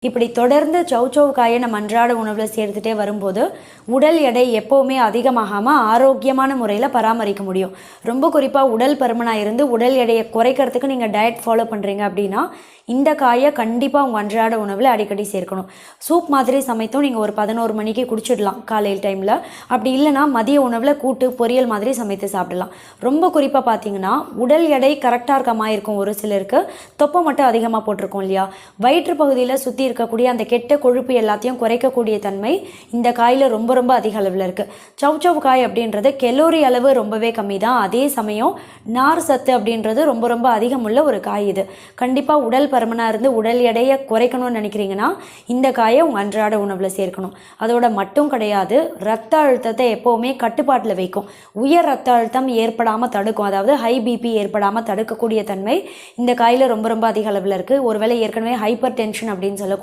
இப்படி தொடர்ந்து சௌசௌ காயை நம்ம அன்றாட உணவில் சேர்த்துட்டே வரும்போது உடல் எடை எப்போவுமே அதிகமாகாமல் ஆரோக்கியமான முறையில் பராமரிக்க முடியும். ரொம்ப குறிப்பாக உடல் பருமனாக இருந்து உடல் எடையை குறைக்கிறதுக்கு நீங்கள் டயட் ஃபாலோ பண்ணுறீங்க அப்படின்னா இந்த காயை கண்டிப்பாக உங்கள் அன்றாட உணவில் அடிக்கடி சேர்க்கணும். சூப் மாதிரி சமைத்தும் நீங்கள் ஒரு 11 மணிக்கு குடிச்சிடலாம் காலையில் டைமில். அப்படி இல்லைனா மதிய உணவில் கூட்டு பொரியல் மாதிரி சமைத்து சாப்பிடலாம். ரொம்ப குறிப்பாக பார்த்தீங்கன்னா உடல் எடை கரெக்டாக இருக்க மாதிரி இருக்கும். ஒரு சிலருக்கு தொப்பை மட்டும் அதிகமாக போட்டிருக்கோம் இல்லையா, வயிற்று பகுதியில் சுற்றி இருக்கக்கூடிய அந்த கெட்ட கொழுப்பு எல்லாத்தையும் குறைக்கக்கூடிய தன்மை இந்த காயில் ரொம்ப ரொம்ப அதிக அளவில் இருக்குது. சௌசௌ காய் அப்படின்றது கெலோரி அளவு ரொம்பவே கம்மி தான். அதே சமயம் நார் சத்து அப்படின்றது ரொம்ப ரொம்ப அதிகமுள்ள ஒரு காய். இது கண்டிப்பாக உடல் பருமனாக இருந்து உடல் எடையை குறைக்கணும்னு நினைக்கிறீங்கன்னா இந்த காயை உங்கள் அன்றாட உணவில் சேர்க்கணும். அதோட மட்டும் கிடையாது, ரத்த அழுத்தத்தை எப்போவுமே கட்டுப்பாட்டில் வைக்கும். உயர் ரத்த அழுத்தம் ஏற்படாமல் தடுக்கும். அதாவது ஹை பிபி ஏற்படாமல் தடுக்கக்கூடிய தன்மை இந்த காயில் ரொம்ப ரொம்ப அதிக அளவில் இருக்குது. ஒருவேளை ஏற்கனவே ஹைப்பர் டென்ஷன் அப்படின்னு சொல்லக்கூடிய